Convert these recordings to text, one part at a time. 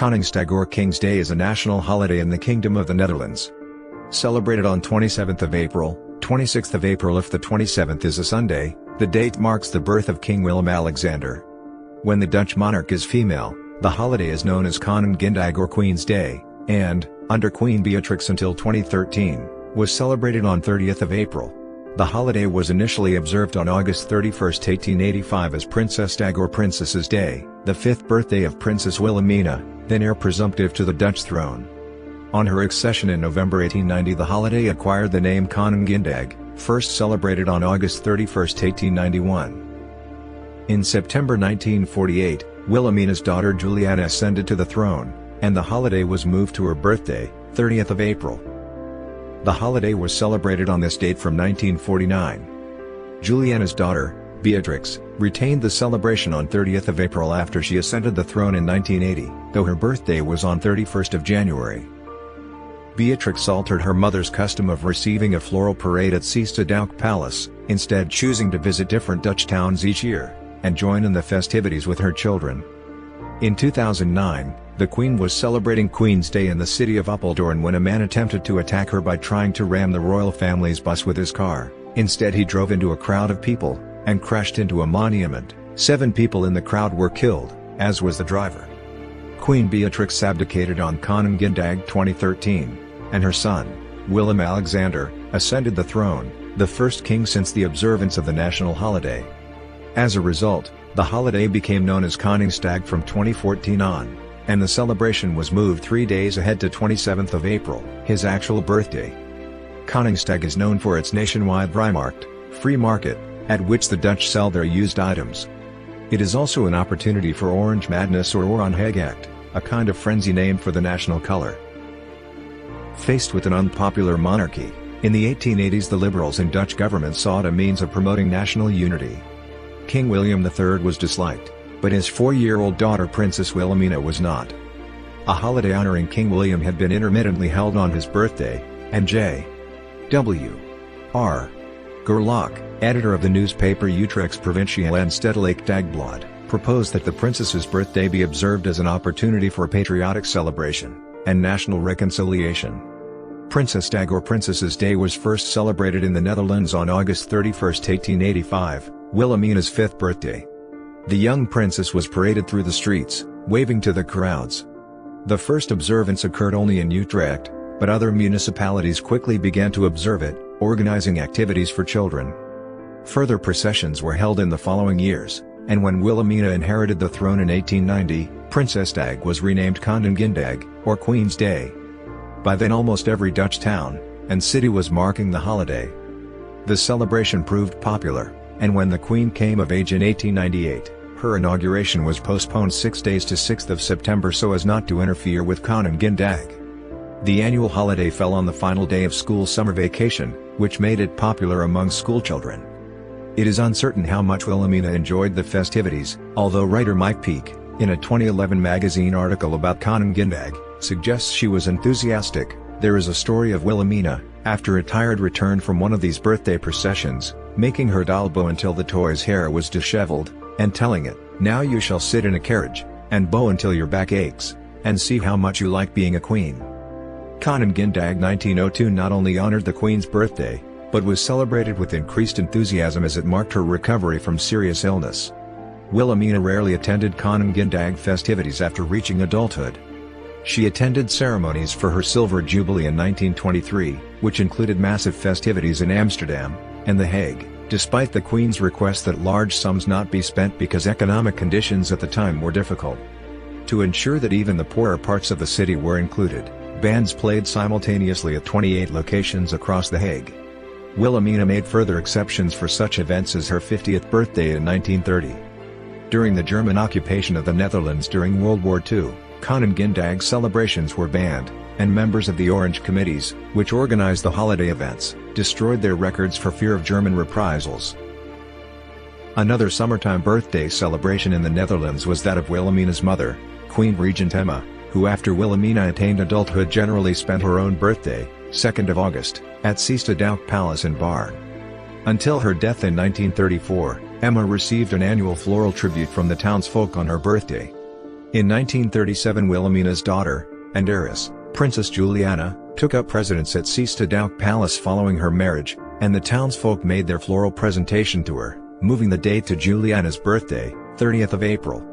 Koningsdag or King's Day is a national holiday in the Kingdom of the Netherlands. Celebrated on 27th of April, 26th of April if the 27th is a Sunday, the date marks the birth of King Willem-Alexander. When the Dutch monarch is female, the holiday is known as Koninginnedag or Queen's Day, and, under Queen Beatrix until 2013, was celebrated on 30th of April. The holiday was initially observed on August 31, 1885 as Princessedag or Princess's Day, the fifth birthday of Princess Wilhelmina, then heir presumptive to the Dutch throne. On her accession in November 1890 the holiday acquired the name Koninginnedag, first celebrated on August 31, 1891. In September 1948, Wilhelmina's daughter Juliana ascended to the throne, and the holiday was moved to her birthday, 30th of April. The holiday was celebrated on this date from 1949. Juliana's daughter, Beatrix, retained the celebration on 30th of April after she ascended the throne in 1980, though her birthday was on 31st of January. Beatrix altered her mother's custom of receiving a floral parade at Prinsessedag Palace, instead choosing to visit different Dutch towns each year, and join in the festivities with her children. In 2009, the Queen was celebrating Queen's Day in the city of Apeldoorn when a man attempted to attack her by trying to ram the royal family's bus with his car. Instead he drove into a crowd of people, and crashed into a monument. 7 people in the crowd were killed, as was the driver. Queen Beatrix abdicated on Koninginnedag 2013, and her son, Willem-Alexander, ascended the throne, the first king since the observance of the national holiday. As a result, the holiday became known as Koningsdag from 2014 on, and the celebration was moved 3 days ahead to 27th of April, his actual birthday. Koningsdag is known for its nationwide vrijmarkt, free market, at which the Dutch sell their used items. It is also an opportunity for Orange Madness or Oranje, a kind of frenzy named for the national color. Faced with an unpopular monarchy, in the 1880s the Liberals in Dutch government saw it a means of promoting national unity. King William III was disliked, but his 4-year-old daughter Princess Wilhelmina was not. A holiday honoring King William had been intermittently held on his birthday, and J.W. R. Gerlach, editor of the newspaper Utrechtse Provinciale en Stedelijk Dagblad, proposed that the princess's birthday be observed as an opportunity for patriotic celebration and national reconciliation. Prinsessedag or Princess's Day was first celebrated in the Netherlands on August 31, 1885, Wilhelmina's 5th birthday. The young princess was paraded through the streets, waving to the crowds. The first observance occurred only in Utrecht, but other municipalities quickly began to observe it, organizing activities for children. Further processions were held in the following years, and when Wilhelmina inherited the throne in 1890, Prinsessedag was renamed Koninginnedag, or Queen's Day. By then almost every Dutch town and city was marking the holiday. The celebration proved popular, and when the Queen came of age in 1898, her inauguration was postponed 6 days to 6th of September so as not to interfere with Koninginnedag. The annual holiday fell on the final day of school summer vacation, which made it popular among schoolchildren. It is uncertain how much Wilhelmina enjoyed the festivities, although writer Mike Peake, in a 2011 magazine article about Koninginnedag, suggests she was enthusiastic. There is a story of Wilhelmina, after a tired return from one of these birthday processions, making her doll bow until the toy's hair was disheveled, and telling it, "Now you shall sit in a carriage, and bow until your back aches, and see how much you like being a queen." Koninginnedag 1902 not only honored the Queen's birthday, but was celebrated with increased enthusiasm as it marked her recovery from serious illness. Wilhelmina rarely attended Koninginnedag festivities after reaching adulthood. She attended ceremonies for her Silver Jubilee in 1923, which included massive festivities in Amsterdam and The Hague, despite the Queen's request that large sums not be spent because economic conditions at the time were difficult. To ensure that even the poorer parts of the city were included, bands played simultaneously at 28 locations across The Hague. Wilhelmina made further exceptions for such events as her 50th birthday in 1930. During the German occupation of the Netherlands during World War II, Koninginnedag celebrations were banned, and members of the Orange Committees, which organized the holiday events, destroyed their records for fear of German reprisals. Another summertime birthday celebration in the Netherlands was that of Wilhelmina's mother, Queen Regent Emma, who after Wilhelmina attained adulthood generally spent her own birthday, 2nd of August, at Prinsessedag Palace in Baarn. Until her death in 1934, Emma received an annual floral tribute from the townsfolk on her birthday. In 1937, Wilhelmina's daughter, and heiress, Princess Juliana, took up residence at Presumptive Palace following her marriage, and the townsfolk made their floral presentation to her, moving the date to Juliana's birthday, 30th of April.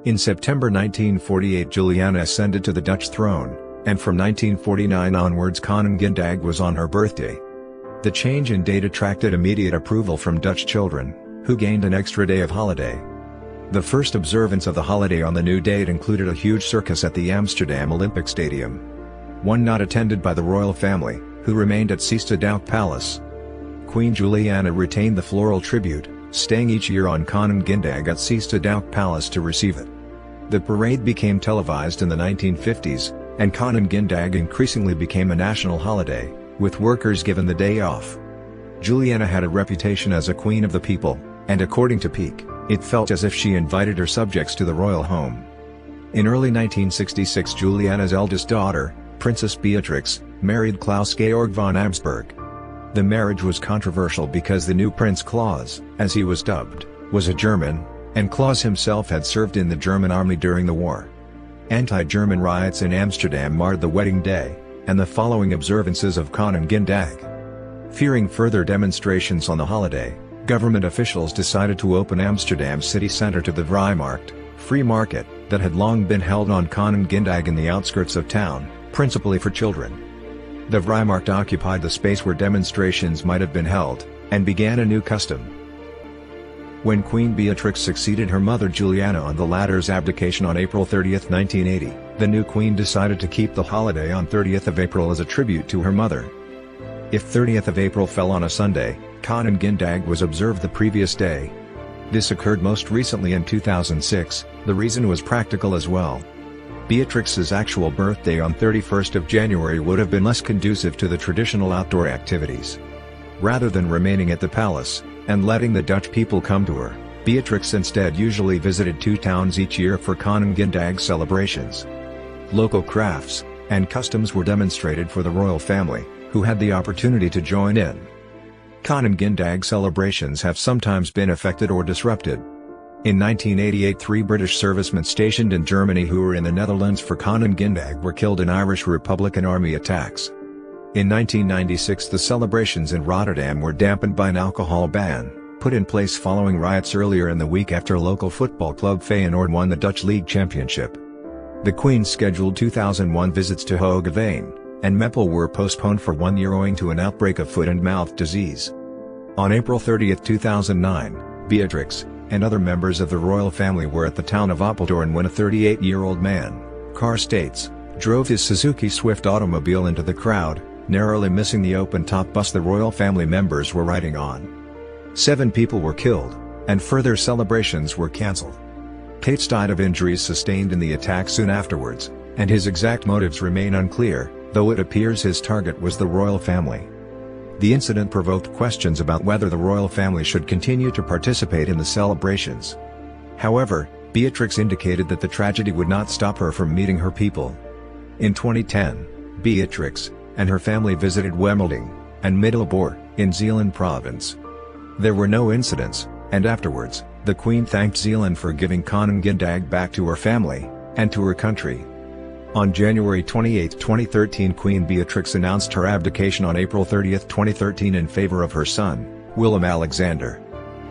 In September 1948, Juliana ascended to the Dutch throne, and from 1949 onwards Koninginnedag was on her birthday. The change in date attracted immediate approval from Dutch children, who gained an extra day of holiday. The first observance of the holiday on the new date included a huge circus at the Amsterdam Olympic Stadium. One not attended by the royal family, who remained at Presumptive Palace. Queen Juliana retained the floral tribute, staying each year on Koninginnedag at Presumptive Palace to receive it. The parade became televised in the 1950s, and Koninginnedag increasingly became a national holiday, with workers given the day off. Juliana had a reputation as a queen of the people, and according to Peek, it felt as if she invited her subjects to the royal home. In early 1966, Juliana's eldest daughter, Princess Beatrix, married Klaus Georg von Habsburg. The marriage was controversial because the new Prince Klaus, as he was dubbed, was a German, and Klaus himself had served in the German army during the war. Anti-German riots in Amsterdam marred the wedding day, and the following observances of Koninginnedag. Fearing further demonstrations on the holiday, government officials decided to open Amsterdam's city centre to the Vrijmarkt, free market, that had long been held on Koninginnedag in the outskirts of town, principally for children. The Vrijmarkt occupied the space where demonstrations might have been held, and began a new custom. When Queen Beatrix succeeded her mother Juliana on the latter's abdication on April 30, 1980, the new queen decided to keep the holiday on 30th of April as a tribute to her mother. If 30th of April fell on a Sunday, Koninginnedag was observed the previous day. This occurred most recently in 2006, the reason was practical as well. Beatrix's actual birthday on 31st of January would have been less conducive to the traditional outdoor activities. Rather than remaining at the palace, and letting the Dutch people come to her, Beatrix instead usually visited two towns each year for Koninginnedag celebrations. Local crafts and customs were demonstrated for the royal family, who had the opportunity to join in. Koninginnedag celebrations have sometimes been affected or disrupted. In 1988, 3 British servicemen stationed in Germany who were in the Netherlands for Koninginnedag were killed in Irish Republican Army attacks. In 1996, the celebrations in Rotterdam were dampened by an alcohol ban, put in place following riots earlier in the week after local football club Feyenoord won the Dutch League Championship. The Queen's scheduled 2001 visits to Hoogeveen and Meppel were postponed for 1 year owing to an outbreak of foot and mouth disease. On April 30, 2009, Beatrix and other members of the royal family were at the town of Apeldoorn when a 38-year-old man, Carr states, drove his Suzuki Swift automobile into the crowd, narrowly missing the open-top bus the royal family members were riding on. 7 people were killed, and further celebrations were cancelled. Cates died of injuries sustained in the attack soon afterwards, and his exact motives remain unclear, though it appears his target was the royal family. The incident provoked questions about whether the royal family should continue to participate in the celebrations. However, Beatrix indicated that the tragedy would not stop her from meeting her people. In 2010, Beatrix and her family visited Wemelding and Middelburg in Zeeland province. There were no incidents, and afterwards, the Queen thanked Zeeland for giving Koninginnedag back to her family and to her country. On January 28, 2013, Queen Beatrix announced her abdication on April 30, 2013 in favor of her son, Willem-Alexander.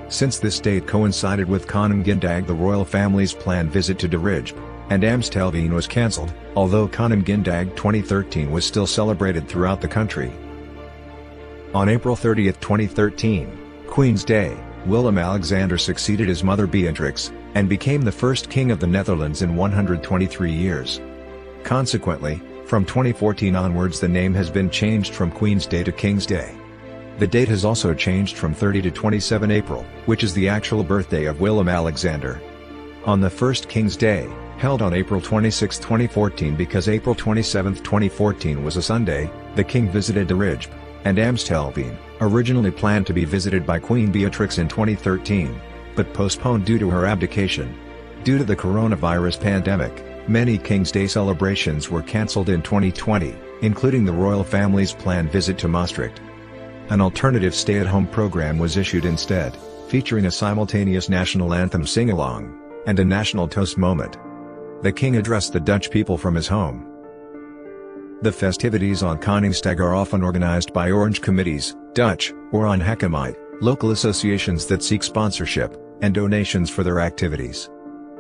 Since this date coincided with Koninginnedag, the royal family's planned visit to De Rijp and Amstelveen was cancelled, although Koninginnedag 2013 was still celebrated throughout the country. On April 30, 2013, Queen's Day, Willem-Alexander succeeded his mother Beatrix, and became the first king of the Netherlands in 123 years. Consequently, from 2014 onwards the name has been changed from Queen's Day to King's Day. The date has also changed from 30 to 27 April, which is the actual birthday of Willem-Alexander. On the first King's Day, held on April 26, 2014 because April 27, 2014 was a Sunday, the king visited De Rijp and Amstelveen, originally planned to be visited by Queen Beatrix in 2013, but postponed due to her abdication. Due to the coronavirus pandemic, many King's Day celebrations were cancelled in 2020, including the royal family's planned visit to Maastricht. An alternative stay-at-home program was issued instead, featuring a simultaneous national anthem sing-along and a national toast moment. The king addressed the Dutch people from his home. The festivities on Koningsdag are often organized by Orange committees, Dutch, or ongeheimheid, local associations that seek sponsorship and donations for their activities.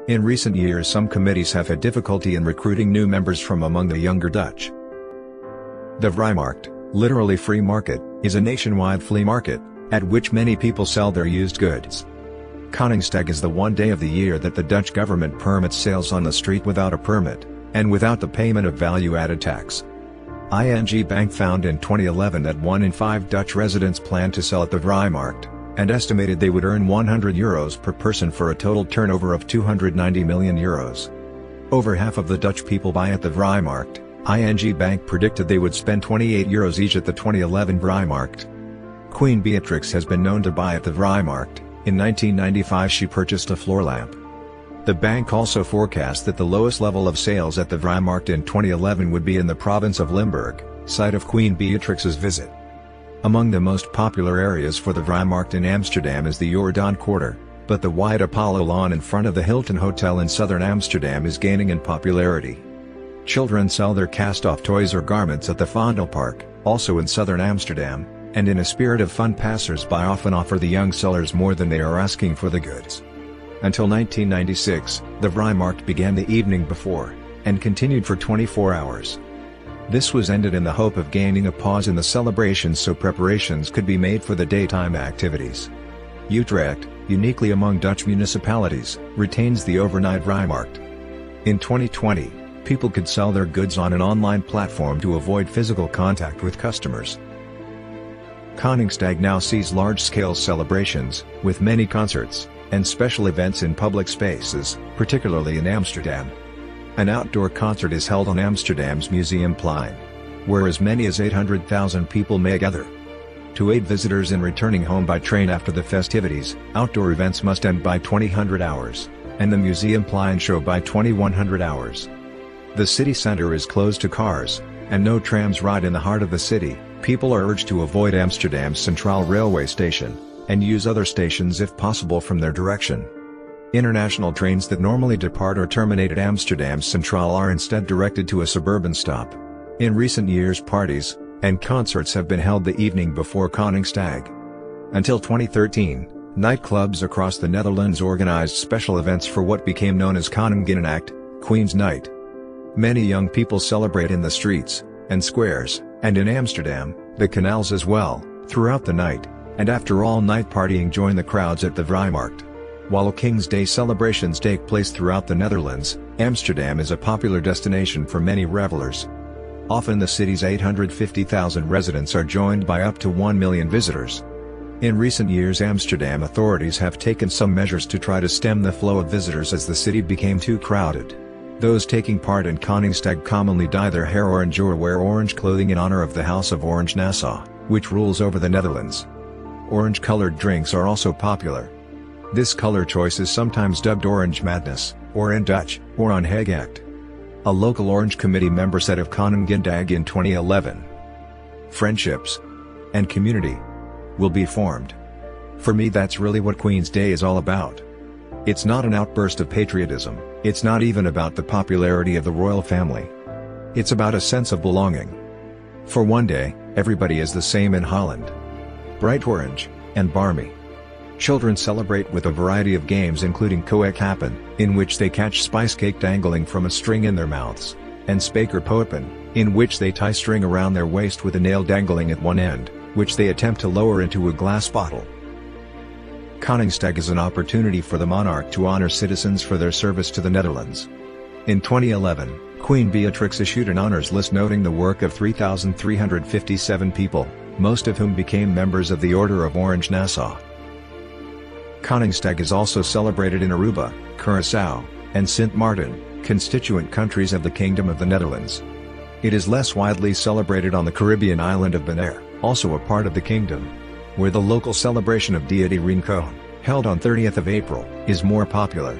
In recent years, some committees have had difficulty in recruiting new members from among the younger Dutch. The Vrijmarkt, literally free market, is a nationwide flea market, at which many people sell their used goods. Koningsdag is the one day of the year that the Dutch government permits sales on the street without a permit, and without the payment of value-added tax. ING Bank found in 2011 that 1 in 5 Dutch residents planned to sell at the Vrijmarkt, and estimated they would earn €100 per person for a total turnover of €290 million. Over half of the Dutch people buy at the Vrijmarkt. ING Bank predicted they would spend €28 each at the 2011 Vrijmarkt. Queen Beatrix has been known to buy at the Vrijmarkt. In 1995 she purchased a floor lamp. The bank also forecast that the lowest level of sales at the Vrijmarkt in 2011 would be in the province of Limburg, site of Queen Beatrix's visit. Among the most popular areas for the Vrijmarkt in Amsterdam is the Jordaan Quarter, but the wide Apollo lawn in front of the Hilton Hotel in southern Amsterdam is gaining in popularity. Children sell their cast-off toys or garments at the Vondelpark, also in southern Amsterdam, and in a spirit of fun passers-by often offer the young sellers more than they are asking for the goods. Until 1996, the Vrijmarkt began the evening before, and continued for 24 hours. This was ended in the hope of gaining a pause in the celebrations so preparations could be made for the daytime activities. Utrecht, uniquely among Dutch municipalities, retains the overnight Vrijmarkt. In 2020, people could sell their goods on an online platform to avoid physical contact with customers. Koningsdag now sees large-scale celebrations, with many concerts and special events in public spaces, particularly in Amsterdam. An outdoor concert is held on Amsterdam's Museumplein, where as many as 800,000 people may gather. To aid visitors in returning home by train after the festivities, outdoor events must end by 2000 hours, and the Museumplein show by 2100 hours. The city center is closed to cars, and no trams ride in the heart of the city. People are urged to avoid Amsterdam's Centraal railway station, and use other stations if possible from their direction. International trains that normally depart or terminate at Amsterdam's Centraal are instead directed to a suburban stop. In recent years, parties and concerts have been held the evening before Koningsdag. Until 2013, nightclubs across the Netherlands organized special events for what became known as Koninginnedag, Queen's Night. Many young people celebrate in the streets and squares, and in Amsterdam, the canals as well, throughout the night, and after all-night partying join the crowds at the Vrijmarkt. While King's Day celebrations take place throughout the Netherlands, Amsterdam is a popular destination for many revelers. Often the city's 850,000 residents are joined by up to 1 million visitors. In recent years, Amsterdam authorities have taken some measures to try to stem the flow of visitors as the city became too crowded. Those taking part in Koningsdag commonly dye their hair orange or wear orange clothing in honor of the House of Orange-Nassau, which rules over the Netherlands. Orange-colored drinks are also popular. This color choice is sometimes dubbed Orange Madness, or in Dutch, ongeheimheid. A local Orange Committee member said of Koninginnedag in 2011, "Friendships and community will be formed. For me, that's really what Queen's Day is all about. It's not an outburst of patriotism, it's not even about the popularity of the royal family. It's about a sense of belonging. For one day, everybody is the same in Holland. Bright orange and barmy. Children celebrate with a variety of games including koekhappen, in which they catch spice cake dangling from a string in their mouths, and spekerpopen, in which they tie string around their waist with a nail dangling at one end, which they attempt to lower into a glass bottle." Koningsdag is an opportunity for the monarch to honor citizens for their service to the Netherlands. In 2011, Queen Beatrix issued an honors list noting the work of 3,357 people, most of whom became members of the Order of Orange-Nassau. Koningsdag is also celebrated in Aruba, Curaçao, and Sint Maarten, constituent countries of the Kingdom of the Netherlands. It is less widely celebrated on the Caribbean island of Bonaire, also a part of the kingdom, where the local celebration of deity Rinkoon, held on 30th of April, is more popular.